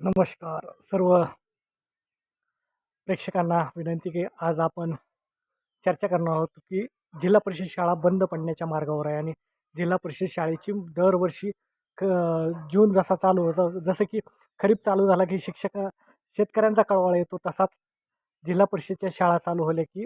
नमस्कार सर्व प्रेक्षकांना विनंती की आज आपण चर्चा करणार आहोत की जिल्हा परिषद शाळा बंद पडण्याच्या मार्गावर आहे आणि जिल्हा परिषद शाळेची दरवर्षी क जून जसा चालू होता जसं की खरीप चालू झाला की शेतकऱ्यांचा कळवळा येतो तसाच जिल्हा परिषदच्या शाळा चालू झाल्या की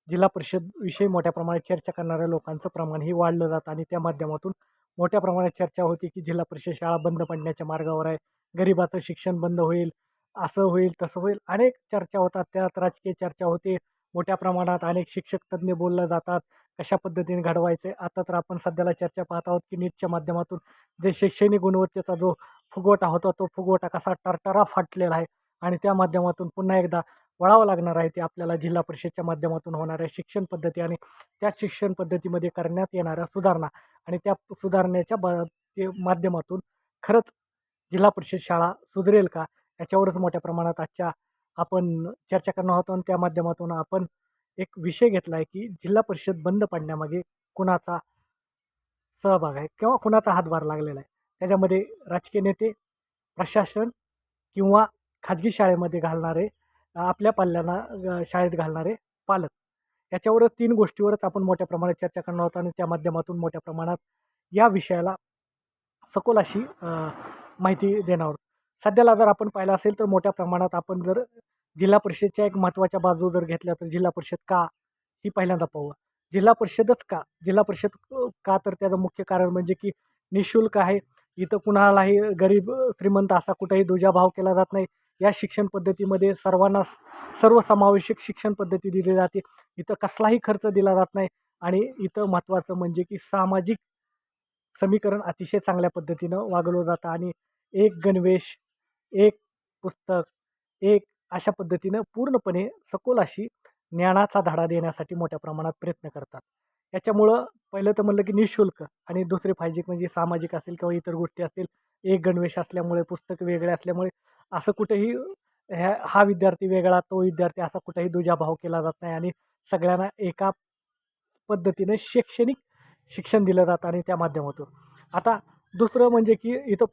जिल्हा परिषद विषयी मोठ्या प्रमाणात चर्चा करणाऱ्या लोकांचं प्रमाणही वाढलं जातं आणि त्या माध्यमातून मोठ्या प्रमाणात चर्चा होती की जिल्हा परिषद शाळा बंद पडण्याच्या मार्गावर आहे. गरिबाचं शिक्षण बंद होईल, असं होईल, तसं होईल. अनेक चर्चा होतात. त्यात राजकीय चर्चा होते. मोठ्या प्रमाणात अनेक शिक्षक तज्ञ बोललं जातात. कशा पद्धतीने घडवायचे. आता तर आपण सध्याला चर्चा पाहत आहोत की नीटच्या माध्यमातून जे शैक्षणिक गुणवत्तेचा जो फुगवटा होता, तो फुगवटा कसा टरटरा फाटलेला आहे आणि त्या माध्यमातून पुन्हा एकदा वळावं लागणार आहे. ते आपल्याला जिल्हा परिषदच्या माध्यमातून होणाऱ्या शिक्षण पद्धती आणि त्या शिक्षण पद्धतीमध्ये करण्यात येणाऱ्या सुधारणा आणि त्या सुधारण्याच्या ते माध्यमातून खरंच जिल्हा परिषद शाळा सुधरेल का? याच्यावरच मोठ्या प्रमाणात आजच्या आपण चर्चा करणार आहोत आणि त्या माध्यमातून आपण एक विषय घेतला आहे की जिल्हा परिषद बंद पडण्यामागे कुणाचा सहभाग आहे किंवा कुणाचा हातभार लागलेला आहे. त्याच्यामध्ये राजकीय नेते, प्रशासन किंवा खाजगी शाळेमध्ये घालणारे आपल्या पाल्यांना शाळेत घालणारे पालक. याच्यावरच 3 गोष्टीवरच आपण मोठ्या प्रमाणात चर्चा करणार आहोत आणि त्या माध्यमातून मोठ्या प्रमाणात या विषयाला सखोल अशी माहिती देणार आहोत. सध्याला जर आपण पाहिलं असेल तर मोठ्या प्रमाणात आपण जर जिल्हा परिषदच्या एक महत्त्वाच्या बाजू जर घेतल्या तर जिल्हा परिषद का? ही पहिल्यांदा पाहूया. जिल्हा परिषदच का? जिल्हा परिषद का? तर त्याचं मुख्य कारण म्हणजे की निःशुल्क आहे. इथं कुणालाही गरीब श्रीमंत असा कुठेही दुजाभाव केला जात नाही. या शिक्षण पद्धतीमध्ये सर्वांना सर्वसमावेशक शिक्षण पद्धती दिली जाते. इथं कसलाही खर्च दिला जात नाही आणि इथं महत्त्वाचं म्हणजे की सामाजिक समीकरण अतिशय चांगल्या पद्धतीनं वागवलं जातं आणि एक गणवेश, एक पुस्तक, एक अशा पद्धतीनं पूर्णपणे सखोल अशी ज्ञानाचा धडा देण्यासाठी मोठ्या प्रमाणात प्रयत्न करतात. याच्यामुळं पहिलं तर म्हणलं की निःशुल्क आणि दुसरे फायजिक म्हणजे सामाजिक असेल किंवा इतर गोष्टी असतील. एक गणवेश असल्यामुळे, पुस्तक वेगळे असल्यामुळे असं कुठेही हा विद्यार्थी वेगळा, तो विद्यार्थी असा कुठेही दुजाभाव केला जात नाही आणि सगळ्यांना एका पद्धतीने शैक्षणिक शिक्षण दिलं जातं आणि त्या माध्यमातून. आता दुसरं म्हणजे की इथं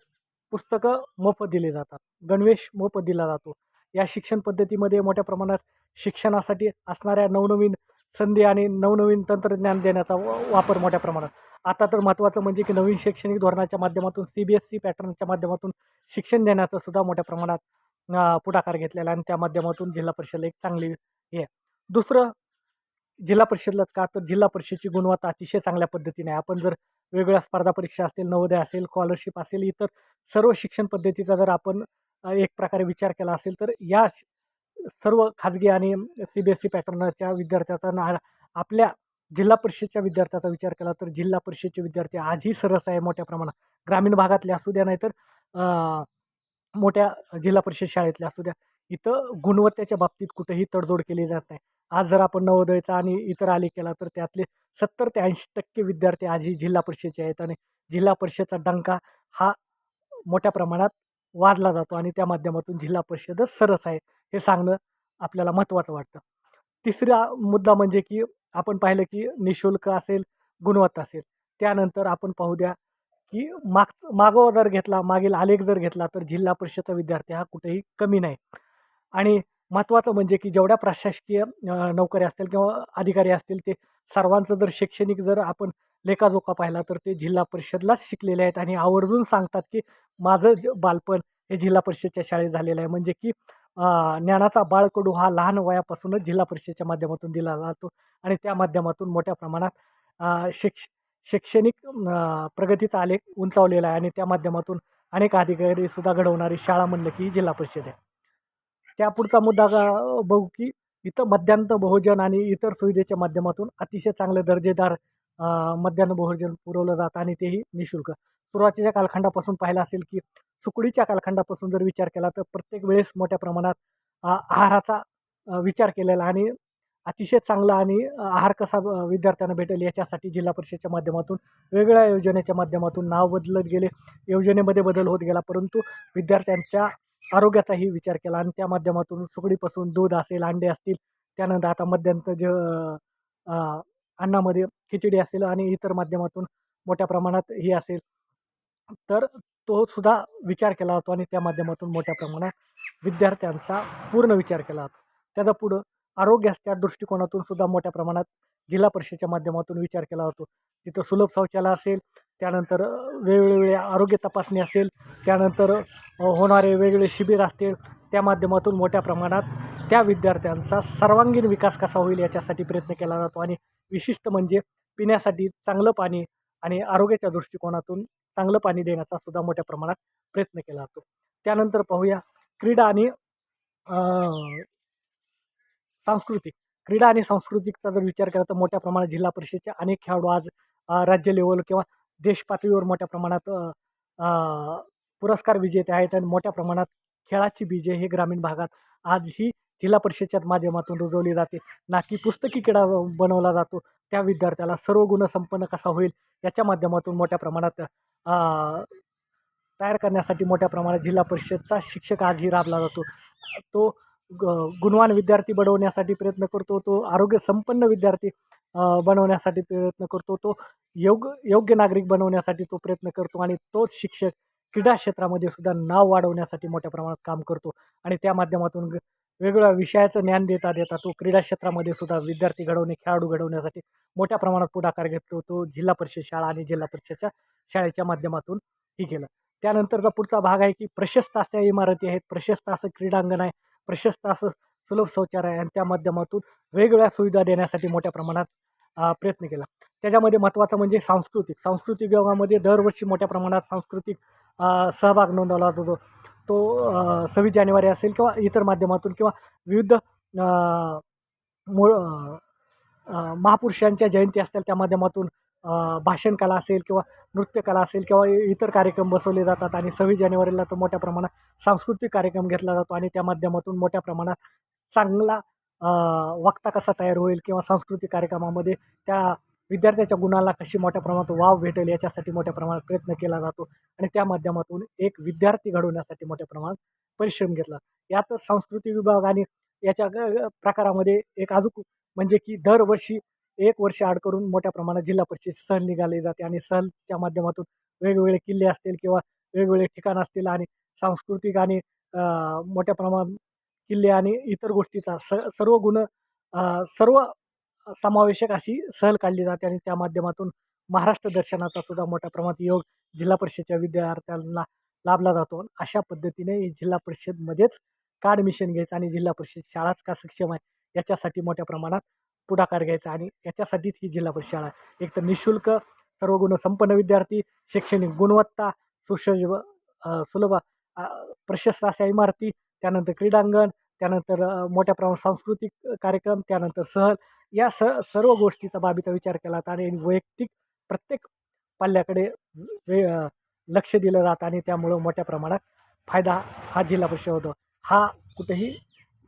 पुस्तकं मोफत दिली जातात. गणवेश मोफत दिला जातो. या शिक्षण पद्धतीमध्ये मोठ्या प्रमाणात शिक्षणासाठी असणाऱ्या नवनवीन संधी आणि नवनवीन तंत्रज्ञान देण्याचा वापर मोठ्या प्रमाणात. आता तर महत्त्वाचं म्हणजे की नवीन शैक्षणिक धोरणाच्या माध्यमातून CBSE पॅटर्नच्या माध्यमातून शिक्षण देण्याचं सुद्धा मोठ्या प्रमाणात पुढाकार घेतलेला आहे आणि त्या माध्यमातून जिल्हा परिषदेला एक चांगली हे आहे. दुसरं जिल्हा परिषदला का? तर जिल्हा परिषदची गुणवत्ता अतिशय चांगल्या पद्धतीने आहे. आपण जर वेगवेगळ्या स्पर्धा परीक्षा असतील, नवोदय असेल, स्कॉलरशिप असेल, इतर सर्व शिक्षण पद्धतीचा जर आपण एक प्रकारे विचार केला असेल, तर या सर्व खाजगी आणि CBSE पॅटर्नच्या विद्यार्थ्याचा आपल्या जिल्हा परिषदच्या विद्यार्थ्याचा विचार केला तर जिल्हा परिषदचे विद्यार्थी आजही सरस आहे मोठ्या प्रमाणात. ग्रामीण भागातले असू द्या नाहीतर मोठ्या जिल्हा परिषद शाळेतल्या असू द्या. इथं गुणवत्तेच्या बाबतीत कुठेही तडजोड केली जात नाही. आज जर आपण नवोदयचा आणि इतर आलेख केला तर त्यातले 70 ते 80% विद्यार्थी आजही जिल्हा परिषदेचे आहेत आणि जिल्हा परिषदचा डंका हा मोठ्या प्रमाणात वाजला जातो आणि त्या माध्यमातून जिल्हा परिषदच सरस आहे हे सांगणं आपल्याला महत्त्वाचं वाटतं. तिसरा मुद्दा म्हणजे की आपण पाहिलं की निःशुल्क असेल, गुणवत्ता असेल. त्यानंतर आपण पाहू द्या की मागोवा जर घेतला, मागील आलेख जर घेतला तर जिल्हा परिषदचा विद्यार्थी हा कुठेही कमी नाही. आणि महत्त्वाचं म्हणजे की जेवढ्या प्रशासकीय नोकऱ्या असतील किंवा अधिकारी असतील ते सर्वांचं जर शैक्षणिक जर आपण लेखाजोखा पाहिला तर ते जिल्हा परिषदलाच शिकलेले आहेत आणि आवर्जून सांगतात की माझं बालपण हे जिल्हा परिषदच्या शाळेत झालेलं आहे. म्हणजे की ज्ञानाचा बाळकडू हा लहान वयापासूनच जिल्हा परिषदेच्या माध्यमातून दिला जातो आणि त्या माध्यमातून मोठ्या प्रमाणात शैक्षणिक प्रगतीचा आलेख उंचावलेला आहे आणि त्या माध्यमातून अनेक अधिकारीसुद्धा घडवणारी शाळा म्हणलं की जिल्हा परिषद आहे. त्यापुढचा मुद्दा बघू की इथं मध्यान्ह भोजन आणि इतर सुविधेच्या माध्यमातून अतिशय चांगलं दर्जेदार मध्यान्ह भोजन पुरवलं जातं आणि तेही निःशुल्क. सुरुवातीच्या कालखंडापासून पाहिलं असेल की सुकडीच्या कालखंडापासून जर विचार केला तर प्रत्येक वेळेस मोठ्या प्रमाणात आहाराचा विचार केलेला आणि अतिशय चांगला आणि आहार कसा विद्यार्थ्यांना भेटेल याच्यासाठी जिल्हा परिषदेच्या माध्यमातून वेगवेगळ्या योजनेच्या माध्यमातून नाव बदलत गेले. योजनेमध्ये बदल होत गेला परंतु विद्यार्थ्यांच्या आरोग्याचाही विचार केला आणि त्या माध्यमातून सुकडीपासून दूध असेल, अंडे असतील, त्यानंतर आता मध्यंतर जे अन्नामध्ये खिचडी असेल आणि इतर माध्यमातून मोठ्या प्रमाणात ही असेल. तर तो सुद्धा विचार केला जातो आणि त्या माध्यमातून मोठ्या प्रमाणात विद्यार्थ्यांचा पूर्ण विचार केला जातो. त्याचा पुढं आरोग्याच्या दृष्टिकोनातून सुद्धा मोठ्या प्रमाणात जिल्हा परिषदेच्या माध्यमातून विचार केला जातो. तिथं सुलभ शौचालय असेल, त्यानंतर वेगवेगळे आरोग्य तपासणी असेल, त्यानंतर होणारे वेगवेगळे शिबिर असतील, त्या माध्यमातून मोठ्या प्रमाणात त्या विद्यार्थ्यांचा सर्वांगीण विकास कसा होईल याच्यासाठी प्रयत्न केला जातो. आणि विशिष्ट म्हणजे पिण्यासाठी चांगलं पाणी आणि आरोग्याच्या दृष्टिकोनातून चांगलं पाणी देण्याचा सुद्धा मोठ्या प्रमाणात प्रयत्न केला जातो. त्यानंतर पाहूया क्रीडा आणि सांस्कृतिक. क्रीडा आणि सांस्कृतिकचा जर विचार केला तर मोठ्या प्रमाणात जिल्हा परिषदेचे अनेक खेळाडू आज राज्य लेवल किंवा देश पातळीवर मोठ्या प्रमाणात पुरस्कार विजेते आहेत आणि मोठ्या प्रमाणात खेळाची बीजे हे ग्रामीण भागात आजही जिल्हा परिषदेच्या माध्यमातून रुजवली जाते. ना की पुस्तकी किडा बनवला जातो. त्या विद्यार्थ्याला सर्व गुणसंपन्न कसा होईल याच्या माध्यमातून मोठ्या प्रमाणात तयार करण्यासाठी मोठ्या प्रमाणात जिल्हा परिषदचा शिक्षक आजही राबला जातो. तो गुणवान विद्यार्थी बनवण्यासाठी प्रयत्न करतो. तो आरोग्य संपन्न विद्यार्थी बनवण्यासाठी प्रयत्न करतो. तो योग्य नागरिक बनवण्यासाठी तो प्रयत्न करतो आणि तोच शिक्षक क्रीडा क्षेत्रामध्ये सुद्धा नाव वाढवण्यासाठी मोठ्या प्रमाणात काम करतो आणि त्या माध्यमातून वेगवेगळ्या विषयाचं ज्ञान देता तो क्रीडा क्षेत्रामध्ये सुद्धा विद्यार्थी घडवणे, खेळाडू घडवण्यासाठी मोठ्या प्रमाणात पुढाकार घेतो. तो जिल्हा परिषद शाळा आणि जिल्हा परिषदच्या शाळेच्या माध्यमातून ही केलं. त्यानंतरचा पुढचा भाग आहे की प्रशस्त अशा इमारती आहेत, प्रशस्त असं क्रीडांगण आहे, प्रशस्त असं सुलभ शौचालय आहे आणि त्या माध्यमातून वेगवेगळ्या सुविधा देण्यासाठी मोठ्या प्रमाणात प्रयत्न केला. त्याच्यामध्ये महत्त्वाचं म्हणजे सांस्कृतिक विभागामध्ये दरवर्षी मोठ्या प्रमाणात सांस्कृतिक सहभाग नोंदवला जातो. तो 26 जानेवारी असेल किंवा इतर माध्यमातून किंवा विविध महापुरुषांच्या जयंती असतील त्या माध्यमातून भाषण कला असेल किंवा नृत्यकला असेल किंवा इतर कार्यक्रम बसवले जातात आणि 26 जानेवारीला तर मोठ्या प्रमाणात सांस्कृतिक कार्यक्रम घेतला जातो आणि त्या माध्यमातून मोठ्या प्रमाणात चांगला वक्ता कसा तयार होईल किंवा सांस्कृतिक कार्यक्रमामध्ये त्या विद्यार्थ्याच्या गुणाला कशी मोठ्या प्रमाणात वाव भेटेल याच्यासाठी मोठ्या प्रमाणात प्रयत्न केला जातो आणि त्या माध्यमातून एक विद्यार्थी घडवण्यासाठी मोठ्या प्रमाणात परिश्रम घेतला. यातच सांस्कृतिक विभाग आणि याच्या प्रकारामध्ये एक अजून म्हणजे की दरवर्षी 1 वर्ष आड करून मोठ्या प्रमाणात जिल्हा परिषद सहल निघाली जाते आणि सहलच्या माध्यमातून वेगवेगळे किल्ले असतील किंवा वेगवेगळे ठिकाण असतील आणि सांस्कृतिक आणि मोठ्या प्रमाणात किल्ले आणि इतर गोष्टीचा सर्व गुण सर्व समावेशक अशी सहल काढली जाते आणि त्या माध्यमातून महाराष्ट्र दर्शनाचा सुद्धा मोठ्या प्रमाणात योग जिल्हा परिषदेच्या विद्यार्थ्यांना लाभला जातो. अशा पद्धतीने जिल्हा परिषदमध्येच कार्ड मिशन घ्यायचं आणि जिल्हा परिषद शाळाच का सक्षम आहे याच्यासाठी मोठ्या प्रमाणात पुढाकार घ्यायचा आणि याच्यासाठीच ही जिल्हा परिषद शाळा आहे. एक तर निःशुल्क सर्व गुणसंपन्न विद्यार्थी, शैक्षणिक गुणवत्ता, सुलभ प्रशस्त अशा इमारती, त्यानंतर क्रीडांगण, त्यानंतर मोठ्या प्रमाणात सांस्कृतिक कार्यक्रम, त्यानंतर सहल या सर्व गोष्टीचा बाबीचा विचार केला जातो आणि वैयक्तिक प्रत्येक पाल्याकडे लक्ष दिलं जातं आणि त्यामुळं मोठ्या प्रमाणात फायदा हा जिल्हा परिषद होतो. हा कुठेही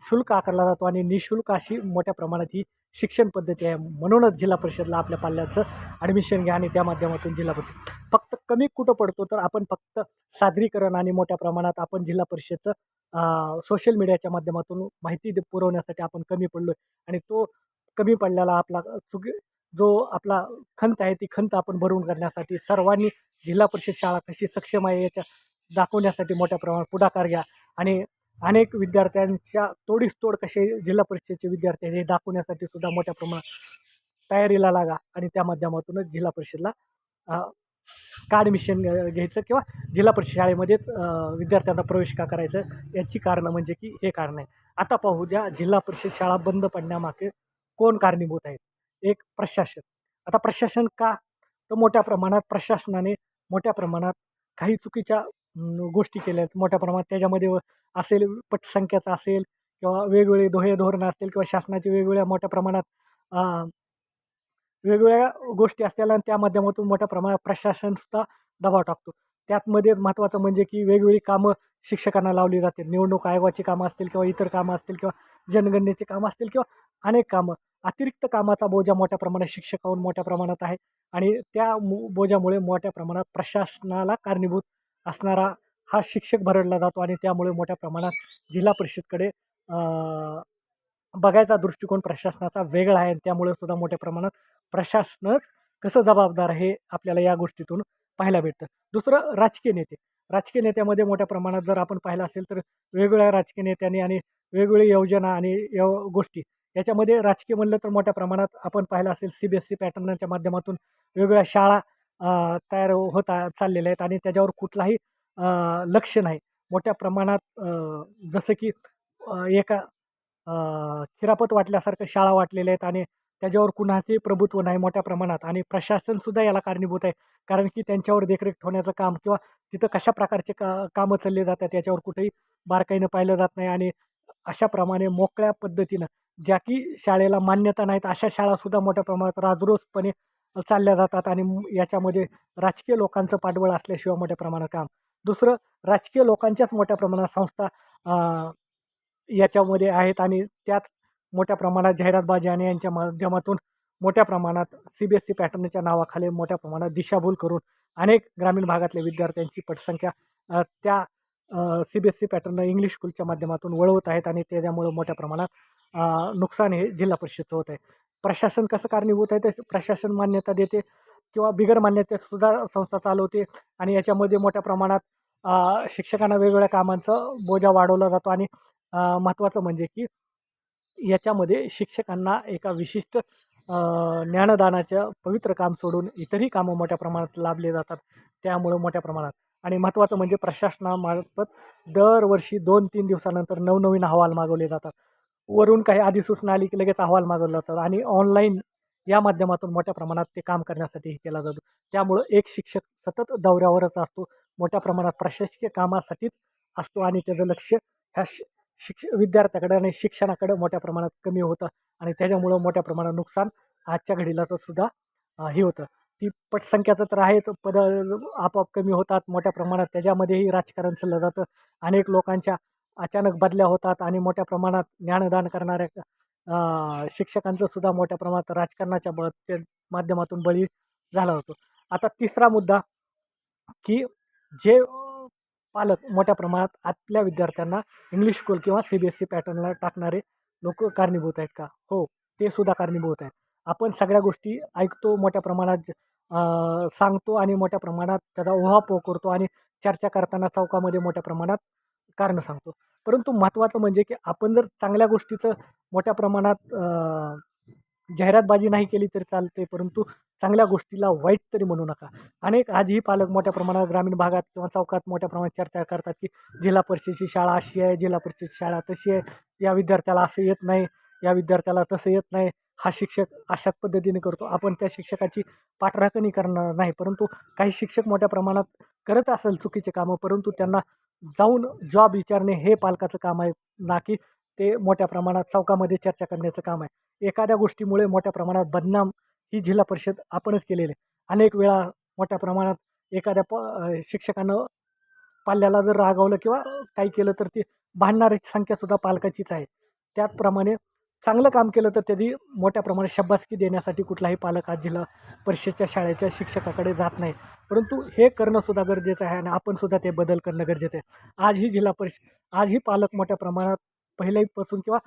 शुल्क आकारला जातो आणि निःशुल्क अशी मोठ्या प्रमाणात ही शिक्षण पद्धती आहे. म्हणूनच जिल्हा परिषदला आपल्या पाल्याचं ॲडमिशन घ्या आणि त्या माध्यमातून जिल्हा परिषद फक्त कमी कुठं पडतो तर आपण फक्त सादरीकरण आणि मोठ्या प्रमाणात आपण जिल्हा परिषदचं सोशल मीडियाच्या माध्यमातून माहिती पुरवण्यासाठी आपण कमी पडलो आणि तो कमी पडलेला आपला जो आपला खंत आहे ती खंत आपण भरून करण्यासाठी सर्वांनी जिल्हा परिषद शाळा कशी सक्षम आहे याच्या दाखवण्यासाठी मोठ्या प्रमाणात पुढाकार घ्या आणि अनेक विद्यार्थ्यांच्या तोडीस तोड कसे जिल्हा परिषदेचे विद्यार्थी हे दाखवण्यासाठी सुद्धा मोठ्या प्रमाणात तयारीला लागा आणि त्या माध्यमातूनच जिल्हा परिषदला कार्ड मिशन घ्यायचं किंवा जिल्हा परिषद शाळेमध्येच विद्यार्थ्यांना प्रवेश का करायचं याची कारणं म्हणजे की हे कारण आहे. आता पाहू द्या जिल्हा परिषद शाळा बंद पडण्यामागे कोण कारणीभूत आहेत. एक प्रशासन. आता प्रशासन का तर मोठ्या प्रमाणात प्रशासनाने मोठ्या प्रमाणात काही चुकीच्या गोष्टी केल्या आहेत. मोठ्या प्रमाणात त्याच्यामध्ये असेल पटसंख्याचा असेल किंवा वेगवेगळे धोरणं असतील किंवा शासनाचे वेगवेगळ्या मोठ्या प्रमाणात वेगवेगळ्या गोष्टी असतील आणि त्या माध्यमातून मोठ्या प्रमाणात प्रशासनसुद्धा दबाव टाकतो. त्यातमध्येच महत्त्वाचं म्हणजे की वेगवेगळी कामं शिक्षकांना लावली जाते. निवडणूक आयोगाची कामं असतील किंवा इतर कामं असतील किंवा जनगणनेची कामं असतील किंवा अनेक कामं अतिरिक्त कामाचा बोजा मोठ्या प्रमाणात शिक्षकांवर मोठ्या प्रमाणात आहे आणि त्या बोजामुळे मोठ्या प्रमाणात प्रशासनाला कारणीभूत असणारा हा शिक्षक भरडला जातो आणि त्यामुळे मोठ्या प्रमाणात जिल्हा परिषदकडे बघायचा दृष्टिकोन प्रशासनाचा वेगळा आहे. त्यामुळे सुद्धा मोठ्या प्रमाणात प्रशासनच कसं जबाबदार हे आपल्याला या गोष्टीतून पाहायला भेटतं. दुसरं राजकीय नेते. राजकीय नेत्यामध्ये मोठ्या प्रमाणात जर आपण पाहिलं असेल तर वेगवेगळ्या राजकीय नेत्यांनी आणि वेगवेगळी योजना आणि गोष्टी याच्यामध्ये राजकीय म्हणलं तर मोठ्या प्रमाणात आपण पाहिलं असेल CBSE पॅटर्नच्या माध्यमातून वेगवेगळ्या शाळा तयार होता चाललेल्या आहेत आणि त्याच्यावर कुठलाही लक्ष नाही. मोठ्या प्रमाणात जसं की एका खिरापत वाटल्यासारखं शाळा वाटलेल्या आहेत आणि त्याच्यावर कुणाचंही प्रभुत्व नाही मोठ्या प्रमाणात आणि प्रशासनसुद्धा याला कारणीभूत आहे. कारण की त्यांच्यावर देखरेख ठेवण्याचं काम किंवा तिथं कशा प्रकारचे कामं चालले जातात याच्यावर कुठेही बारकाईनं पाहिलं जात नाही आणि अशाप्रमाणे मोकळ्या पद्धतीनं ज्या की शाळेला मान्यता नाहीत अशा शाळासुद्धा मोठ्या प्रमाणात राजरोसपणे चालल्या जातात आणि याच्यामध्ये राजकीय लोकांचं पाठबळ असल्याशिवाय मोठ्या प्रमाणात काम. दुसरं राजकीय लोकांच्याच मोठ्या प्रमाणात संस्था याच्यामध्ये आहेत आणि त्याच मोठ्या प्रमाणात जाहिरातबाजी आणि यांच्या माध्यमातून मोठ्या प्रमाणात CBSE पॅटर्नच्या नावाखाली मोठ्या प्रमाणात दिशाभूल करून अनेक ग्रामीण भागातल्या विद्यार्थ्यांची पटसंख्या त्या CBSE पॅटर्न इंग्लिश स्कूलच्या माध्यमातून वळवत आहेत आणि त्याच्यामुळं मोठ्या प्रमाणात नुकसान हे जिल्हा परिषदचं होत आहे. प्रशासन कसं कारणीभूत आहे ते प्रशासन मान्यता देते किंवा बिगर मान्यतेसुद्धा संस्था चालवते आणि याच्यामध्ये मोठ्या प्रमाणात शिक्षकांना वेगवेगळ्या कामांचा बोजा वाढवला जातो आणि महत्त्वाचं म्हणजे की याच्यामध्ये शिक्षकांना एका विशिष्ट ज्ञानदानाचं पवित्र काम सोडून इतरही कामं मोठ्या प्रमाणात लाभले जातात. त्यामुळं मोठ्या प्रमाणात आणि महत्त्वाचं म्हणजे प्रशासनामार्फत दरवर्षी 2-3 दिवसानंतर नवनवीन अहवाल मागवले जातात. वरून काही अधिसूचना आली की लगेच अहवाल मागवला जातात आणि ऑनलाईन या माध्यमातून मोठ्या प्रमाणात ते काम करण्यासाठी हे केला जातो. त्यामुळं एक शिक्षक सतत दौऱ्यावरच असतो. मोठ्या प्रमाणात प्रशासकीय कामासाठीच असतो आणि त्याचं लक्ष ह्या विद्यार्थ्याकडे आणि शिक्षणाकडे मोठ्या प्रमाणात कमी होतं आणि त्याच्यामुळं मोठ्या प्रमाणात नुकसान आजच्या घडीला तर सुद्धा हे होतं. ती पटसंख्याचं तर आहेच, आपोआप कमी होतात मोठ्या प्रमाणात. त्याच्यामध्येही राजकारण चाललं जातं. अनेक लोकांच्या अचानक बदल्या होतात आणि मोठ्या प्रमाणात ज्ञानदान करणाऱ्या शिक्षकांचं सुद्धा मोठ्या प्रमाणात राजकारणाच्या माध्यमातून बळी झाला होतो. आता तिसरा मुद्दा की जे पालक मोठ्या प्रमाणात आपल्या विद्यार्थ्यांना इंग्लिश स्कूल किंवा CBSE पॅटर्नला टाकणारे लोक कारणीभूत आहेत का? हो, ते सुद्धा कारणीभूत आहेत. आपण सगळ्या गोष्टी ऐकतो मोठ्या प्रमाणात सांगतो आणि मोठ्या प्रमाणात त्याचा उहापोह करतो आणि चर्चा करताना चौकामध्ये मोठ्या प्रमाणात कारणं सांगतो. परंतु महत्त्वाचं म्हणजे की आपण जर चांगल्या गोष्टीचं मोठ्या प्रमाणात जाहिरातबाजी नाही केली तरी चालते, परंतु चांगल्या गोष्टीला वाईट तरी म्हणू नका. अनेक आजही पालक मोठ्या प्रमाणात ग्रामीण भागात किंवा चौकात मोठ्या प्रमाणात चर्चा करतात की जिल्हा परिषदेची शाळा अशी आहे, जिल्हा परिषदेची शाळा तशी आहे, या विद्यार्थ्याला असं येत नाही, या विद्यार्थ्याला तसं येत नाही, हा शिक्षक अशाच पद्धतीने करतो. आपण त्या शिक्षकाची पाठराखणी करणार नाही, परंतु काही शिक्षक मोठ्या प्रमाणात करत असेल चुकीचे कामं, परंतु त्यांना जाऊन जॉब विचारणे हे पालकाचं काम आहे, ना की ते मोठ्या प्रमाणात चौकामध्ये चर्चा करण्याचं काम आहे. एखाद्या गोष्टीमुळे मोठ्या प्रमाणात बदनाम ही जिल्हा परिषद आपणच केलेली आहे. अनेक वेळा मोठ्या प्रमाणात एखाद्या शिक्षकानं पाल्याला जर रागावलं किंवा काही केलं तर ती भांडणाऱ्याची संख्यासुद्धा पालकाचीच आहे. त्याचप्रमाणे चांगलं काम केलं तर त्याची मोठ्या प्रमाणात शाबासकी देण्यासाठी कुठलाही पालक आज जिल्हा परिषदेच्या शाळेच्या शिक्षकाकडे जात नाही. परंतु हे करणंसुद्धा गरजेचं आहे आणि आपणसुद्धा ते बदल करणं गरजेचं आहे. आजही पालक मोठ्या प्रमाणात पहिल्यापासून किंवा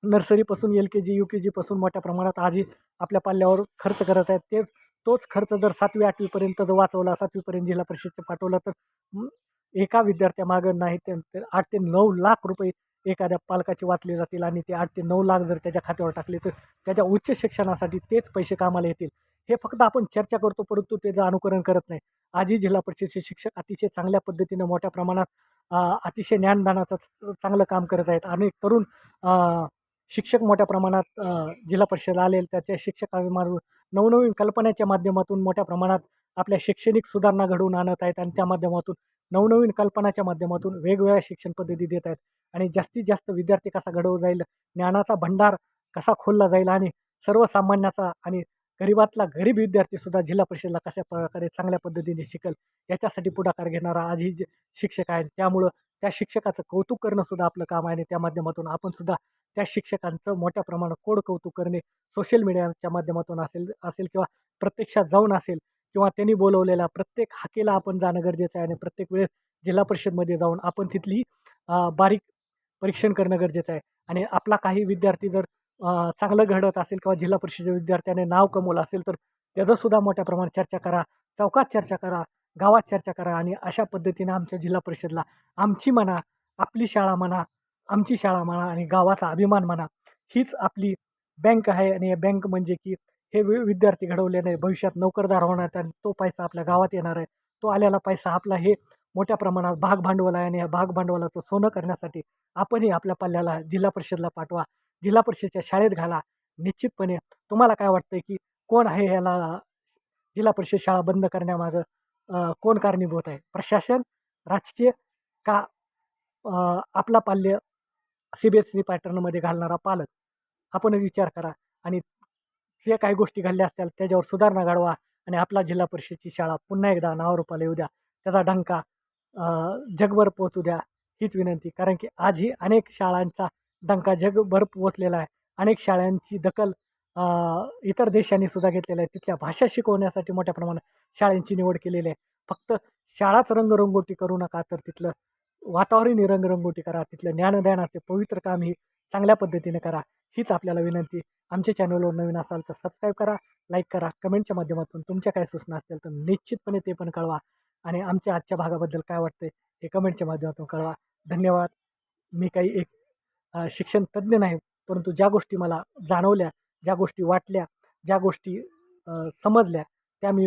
नर्सरीपासून LKG UKGपासून मोठ्या प्रमाणात आजही आपल्या पाल्यावर खर्च करत आहेत. तोच खर्च जर 7वी 8वीपर्यंत जर वाचवला, 7वीपर्यंत जिल्हा परिषदचं पाठवलं तर एका विद्यार्थ्यामागं नाही ते 8 ते 9 लाख रुपये एखाद्या पालकाचे वाचले जातील आणि ते 8 ते 9 लाख जर त्याच्या खात्यावर टाकले तर त्याच्या उच्च शिक्षणासाठी तेच पैसे कामाला येतील. हे फक्त आपण चर्चा करतो, परंतु त्याचं अनुकरण करत नाही. आजही जिल्हा परिषदेचे शिक्षक अतिशय चांगल्या पद्धतीनं मोठ्या प्रमाणात अतिशय ज्ञानदानाचं चांगलं काम करत आहेत. अनेक तरुण शिक्षक मोठ्या प्रमाणात जिल्हा परिषदेला आलेले त्याच्या शिक्षकांमार्फत नवनवीन कल्पनेच्या माध्यमातून मोठ्या प्रमाणात आपल्या शैक्षणिक सुधारणा घडवून आणत आहेत आणि त्या माध्यमातून नवनवीन कल्पनाच्या माध्यमातून वेगवेगळ्या शिक्षण पद्धती देत आहेत आणि जास्तीत जास्त विद्यार्थी कसा घडवला जाईल, ज्ञानाचा भंडार कसा खोलला जाईल आणि सर्वसामान्याचा आणि गरीबातला गरीब विद्यार्थीसुद्धा जिल्हा परिषदेला कशा प्रकारे चांगल्या पद्धतीने शिकेल याच्यासाठी पुढाकार घेणारा आजही शिक्षक आहेत. त्यामुळं त्या शिक्षकाचं कौतुक करणंसुद्धा आपलं काम आहे आणि त्या माध्यमातून आपणसुद्धा त्या शिक्षकांचं मोठ्या प्रमाणात कौतुक करणे सोशल मीडियाच्या माध्यमातून असेल किंवा प्रत्यक्षात जाऊन असेल किंवा त्यांनी बोलवलेल्या प्रत्येक हाकेला आपण जाणं गरजेचं आहे आणि प्रत्येक वेळेस जिल्हा परिषदमध्ये जाऊन आपण तिथली बारीक परीक्षण करणं गरजेचं आहे आणि आपला काही विद्यार्थी जर चांगलं घडत असेल किंवा जिल्हा परिषद विद्यार्थ्याने नाव कमवलं असेल तर त्याचंसुद्धा मोठ्या प्रमाणात चर्चा करा, चौकात चर्चा करा, गावात चर्चा करा आणि अशा पद्धतीनं आमच्या जिल्हा परिषदला आमची म्हणा, आपली शाळा म्हणा, आमची शाळा म्हणा आणि गावाचा अभिमान म्हणा, हीच आपली बँक आहे. आणि बँक म्हणजे की हे विद्यार्थी घडवलेले भविष्यात नोकरदार होणार आणि तो पैसा आपल्या गावात येणार आहे. तो आलेला पैसा आपला हे मोठ्या प्रमाणात भागभांडवल आहे आणि या भागभांडवलाचं सोनं करण्यासाठी आपणही आपल्या पल्ल्याला जिल्हा परिषदला पाठवा, जिल्हा परिषदेच्या शाळेत घाला. निश्चितपणे तुम्हाला काय वाटतं की कोण आहे ह्याला जिल्हा परिषद शाळा बंद करण्यामागं कोण कारणीभूत आहे? प्रशासन, राजकीय का आपला पाल्य CBSE पॅटर्नमध्ये घालणारा पालक? आपणच विचार करा आणि जे काही गोष्टी घडल्या असतील त्याच्यावर सुधारणा घडवा आणि आपला जिल्हा परिषदची शाळा पुन्हा एकदा नावारूपाला येऊ द्या. त्याचा डंका जगभर पोहोचू द्या, हीच विनंती. कारण की आजही अनेक शाळांचा डंका जगभर पोहोचलेला आहे. अनेक शाळांची दखल इतर देशांनी सुद्धा घेतलेलं आहे. तिथल्या भाषा शिकवण्यासाठी मोठ्या प्रमाणात शाळांची निवड केलेली आहे. फक्त शाळाच रंगरंगोटी करू नका, तर तिथलं वातावरणही रंगरंगोटी करा. तिथलं ज्ञानदानाचे पवित्र काम ही चांगल्या पद्धतीने करा, हीच आपल्याला विनंती. आमच्या चॅनलवर नवीन असाल तर सबस्क्राईब करा, लाईक करा, कमेंटच्या माध्यमातून तुमच्या काय सूचना असतील तर निश्चितपणे ते पण कळवा आणि आमच्या आजच्या भागाबद्दल काय वाटतं हे कमेंटच्या माध्यमातून कळवा. धन्यवाद. मी काही एक शिक्षण तज्ज्ञ नाही, परंतु ज्या गोष्टी मला जाणवल्या, ज्या गोष्टी वाटल्या, ज्या गोष्टी समजल्या त्या मी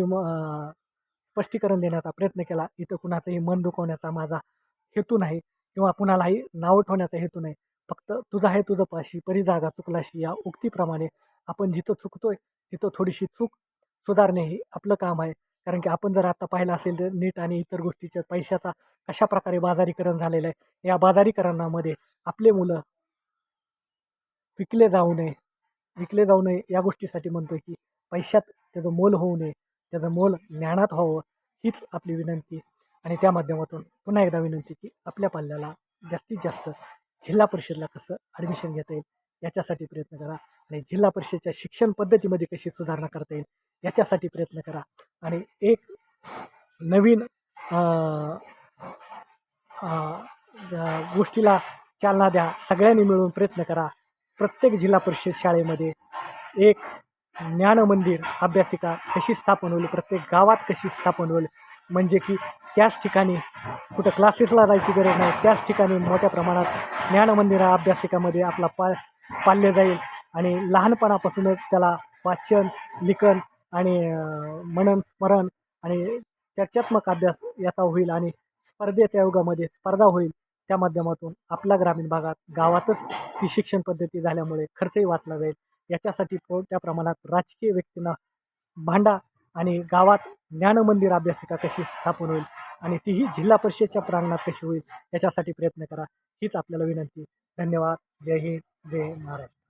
स्पष्टीकरण देण्याचा प्रयत्न केला. इथं कुणाचंही मन दुखवण्याचा माझा हेतू नाही किंवा कुणालाही नाव ठेवण्याचा हेतू नाही. फक्त तुझं आहे तुझं पाशी परी जागा चुकलाशी या उक्तीप्रमाणे आपण जिथं चुकतोय तिथं थोडीशी चूक सुधारणे हे आपलं काम आहे. कारण की आपण जर आता पाहिलं असेल तर नीट आणि इतर गोष्टीच्या पैशाचा कशा प्रकारे बाजारीकरण झालेलं आहे. या बाजारीकरणामध्ये आपले मुलं विकले जाऊ नये या गोष्टीसाठी म्हणतो की पैशात त्याचं मोल होऊ नये, त्याचं मोल ज्ञानात व्हावं, हीच आपली विनंती. आणि त्या माध्यमातून पुन्हा एकदा विनंती की आपल्या पाल्याला जास्तीत जास्त जिल्हा परिषदला कसं ॲडमिशन घेता येईल याच्यासाठी प्रयत्न करा आणि जिल्हा परिषदेच्या शिक्षण पद्धतीमध्ये कशी सुधारणा करता येईल याच्यासाठी प्रयत्न करा. आणि एक नवीन गोष्टीला चालना द्या. सगळ्यांनी मिळून प्रयत्न करा. प्रत्येक जिल्हा परिषद शाळेमध्ये एक ज्ञानमंदिर अभ्यासिका कशी स्थापन होईल, प्रत्येक गावात कशी स्थापन होईल, म्हणजे की त्याच ठिकाणी कुठं क्लासेसला जायची गरज नाही, त्याच ठिकाणी मोठ्या प्रमाणात ज्ञानमंदिर अभ्यासिकामध्ये आपला पाल्य जाईल आणि लहानपणापासूनच त्याला वाचन, लिखन आणि मनन स्मरण आणि चर्चात्मक अभ्यास याचा होईल आणि स्पर्धेच्या युगामध्ये स्पर्धा होईल. त्या माध्यमातून आपल्या ग्रामीण भागात गावातच ती शिक्षण पद्धती झाल्यामुळे खर्चही वाचला जाईल. याच्यासाठी मोठ्या प्रमाणात राजकीय व्यक्तींना भांडा आणि गावात ज्ञानमंदिर अभ्यासिका कशी स्थापन होईल आणि तीही जिल्हा परिषदेच्या प्रांगणात कशी होईल याच्यासाठी प्रयत्न करा, हीच आपल्याला विनंती. धन्यवाद. जय हिंद, जय महाराष्ट्र.